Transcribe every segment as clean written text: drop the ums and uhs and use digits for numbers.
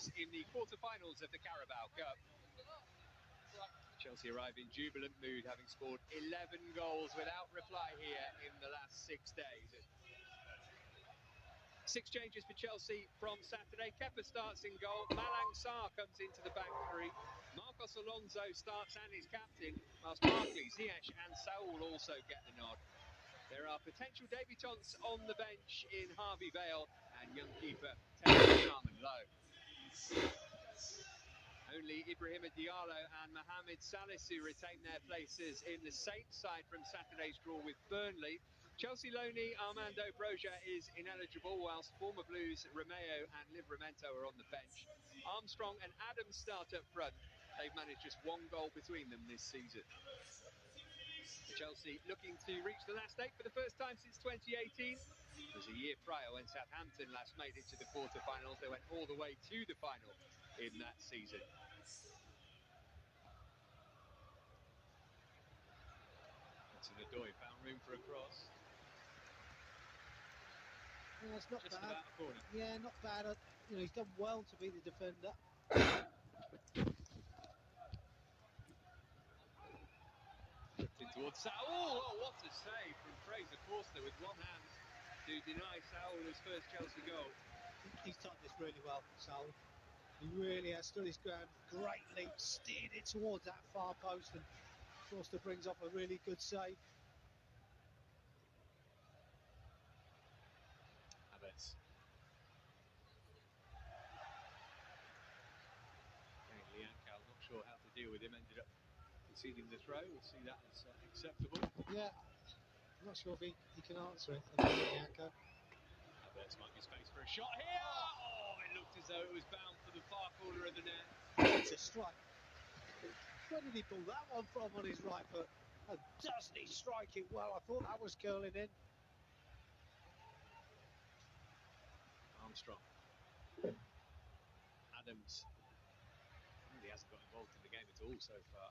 place in the quarter-finals of the Carabao Cup. Chelsea arrive in jubilant mood, having scored 11 goals without reply here in the last 6 days. 6 changes for Chelsea from Saturday. Kepa starts in goal. Malang Sarr comes into the back three. Marcos Alonso starts and is captain, whilst Barkley, Ziyech and Saul also get the nod. There are potential debutants on the bench in Harvey Vale and young keeper Tarman Lowe. Only Ibrahima Diallo and Mohamed Salisu retain their places in the Saints side from Saturday's draw with Burnley. Chelsea loanee Armando Broja is ineligible, whilst former Blues Romeo and Livramento are on the bench. Armstrong and Adams start up front. They've managed just 1 goal between them this season. Chelsea looking to reach the last 8 for the first time since 2018. It was a year prior when Southampton last made it to the quarter-finals. They went all the way to the final in that season. Odoi found room for a cross. Yeah, it's not just bad. About a corner. Yeah, not bad. He's done well to beat the defender. In towards Saul. Oh, what a save from Fraser Forster with one hand to deny Saul his first Chelsea goal. He's done this really well, Saul. He really has stood his ground. Great leap, steered it towards that far post, and Forster brings off a really good save. Havertz. Lianco, not sure how to deal with him, ended up conceding the throw. We'll see that as acceptable. Yeah, I'm not sure if he can answer it. Lianco. Havertz might be space for a shot here. Oh, it looked as though it was bound for the far corner of the net. It's a strike. Where did he pull that one from on his right foot? And doesn't he strike it well? I thought that was curling in. Armstrong. Adams. Really hasn't got involved in the game at all so far.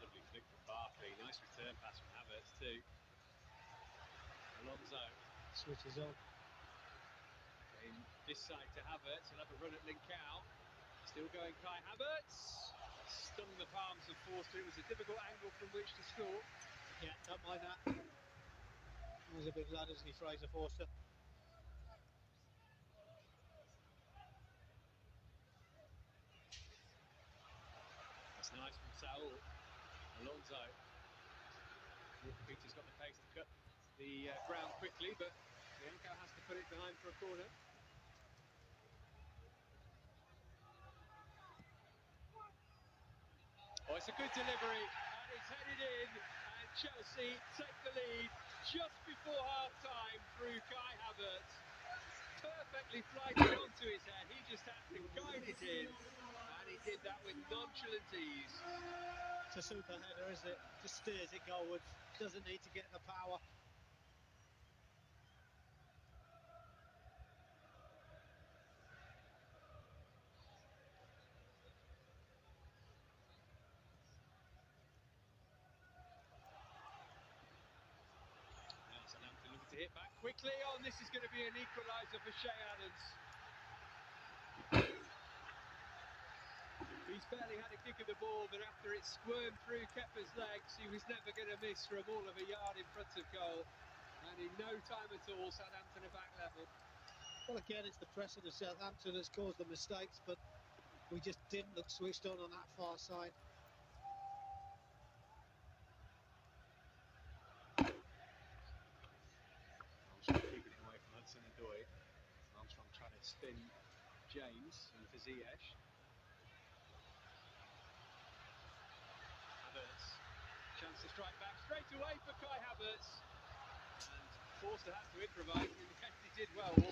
Lovely flick from Barkley. Nice return pass from Havertz too. Alonso. Switches on. In this side to Havertz. He'll have a run at Lincao. Still going Kai Havertz. Stung the palms of Forster. It was a difficult angle from which to score. Yeah, don't mind that. He was a big lad, isn't he, Fraser Forster? That's nice from Saul. Alonso. Peter's got the pace to cut the ground quickly, but Lianco has to put it behind for a corner. Oh, it's a good delivery, and it's headed in, and Chelsea take the lead just before half-time through Kai Havertz. Perfectly flighted onto his head, he just had to guide it in, and he did that with nonchalant ease. It's a super header, isn't it? Just steers it goalwards, doesn't need to get the power. Southampton looking to hit back quickly. Oh, and this is going to be an equaliser for Shea Adams. He's barely had a kick of the ball, but after it squirmed through Kepa's legs, he was never going to miss from all of a yard in front of goal. And in no time at all, Southampton are back level. Well, again, it's the pressure of Southampton that's caused the mistakes, but we just didn't look switched on that far side. Armstrong keeping it away from Hudson Odoi. Armstrong trying to spin James into Ziyech. Havertz. Chance to strike back straight away for Kai Havertz. And Forster had to improvise, and in the end he did well. He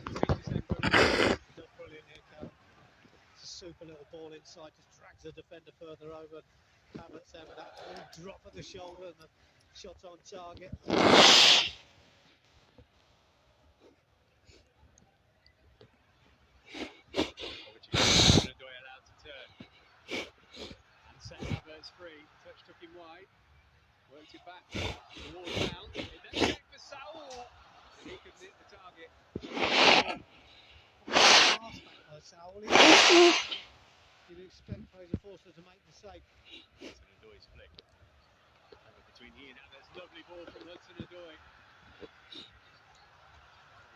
does brilliant here, Carol. It's a super little ball inside, just drags the defender further over. Havertz there with that drop of the shoulder and the shot's on target. Odoi allowed to turn and set Havertz free. Touch took him wide, worked it back towards Mount. It then came for Saul, and he couldn't hit the target. You'd expect Fraser Forster to make the save. Hudson-Odoi's flick. Over between he and Havertz. Lovely ball from Hudson-Odoi.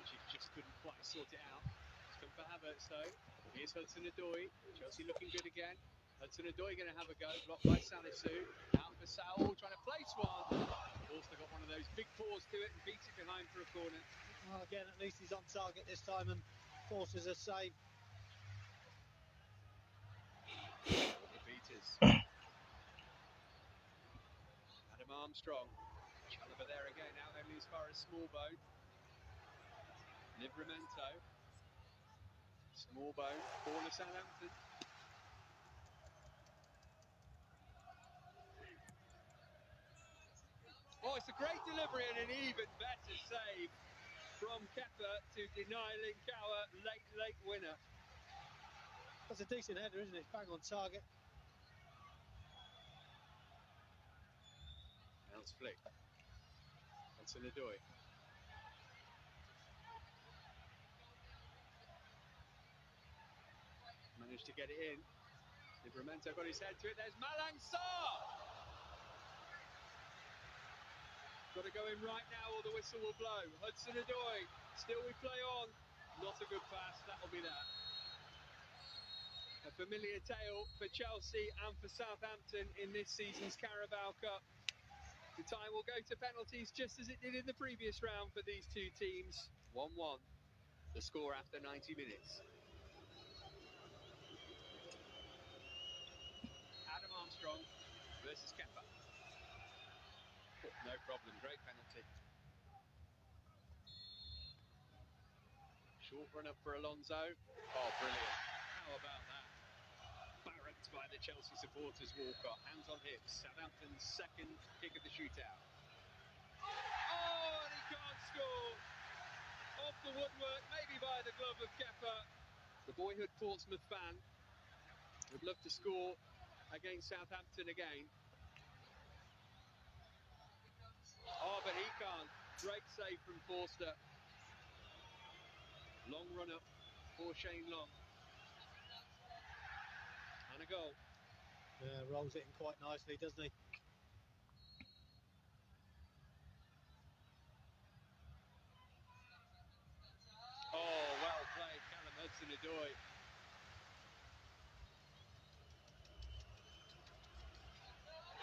She just couldn't quite sort it out. It's come for Havertz though. Here's Hudson-Odoi. Chelsea looking good again. Hudson-Odoi going to have a go. Blocked by Salisu. Out for Saul, trying to place one. Forster got one of those big paws to it and beats it behind for a corner. Well, again, at least he's on target this time and forces a save. Peters. Adam Armstrong. Chalobah there again, out only as far as Smallbone. Livramento. Smallbone, corner Southampton. Oh, it's a great delivery and an even better save from Kepa to deny Linkower. Late winner. That's a decent header, isn't it? Bang on target. Bounce flick. Hudson-Odoi. Managed to get it in. Livramento got his head to it. There's Malang Sarr! Got to go in right now or the whistle will blow. Hudson-Odoi. Still we play on. Not a good pass. That'll be that. A familiar tale for Chelsea and for Southampton in this season's Carabao Cup. The time will go to penalties just as it did in the previous round for these two teams. 1-1. The score after 90 minutes. Adam Armstrong versus Kepa. No problem, great penalty. Short run up for Alonso. Oh, brilliant. How about that? Barracked by the Chelsea supporters, Walcott. Hands on hips. Southampton's second kick of the shootout. Oh, and he can't score. Off the woodwork, maybe by the glove of Kepa. The boyhood Portsmouth fan would love to score against Southampton again. Oh, but he can't. Great save from Forster. Long run up for Shane Long. And a goal. Yeah, rolls it in quite nicely, doesn't he? Oh, well played, Callum Hudson-Odoi.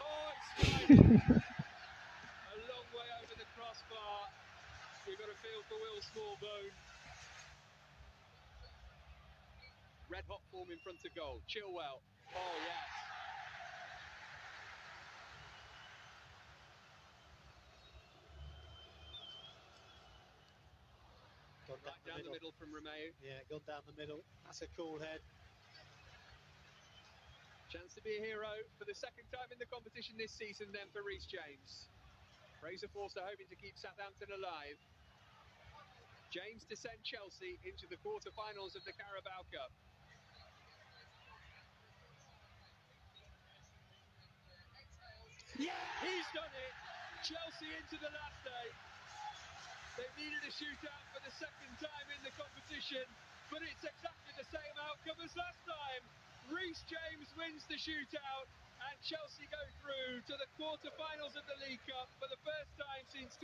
Oh, it's sliding. A long way over the crossbar. We've got a feel for Will Smallbone. Red hot form in front of goal. Chilwell. Oh, yes. Right down the middle from Romeu. Yeah, gone down the middle. That's a cool head. Chance to be a hero for the second time in the competition this season then for Reece James. Fraser Forster hoping to keep Southampton alive. James to send Chelsea into the quarter-finals of the Carabao Cup. Yeah, he's done it. Chelsea into the last eight. They needed a shootout for the second time in the competition, but it's exactly the same outcome as last time. Reece James wins the shootout, and Chelsea go through to the quarter-finals of the League Cup for the first time since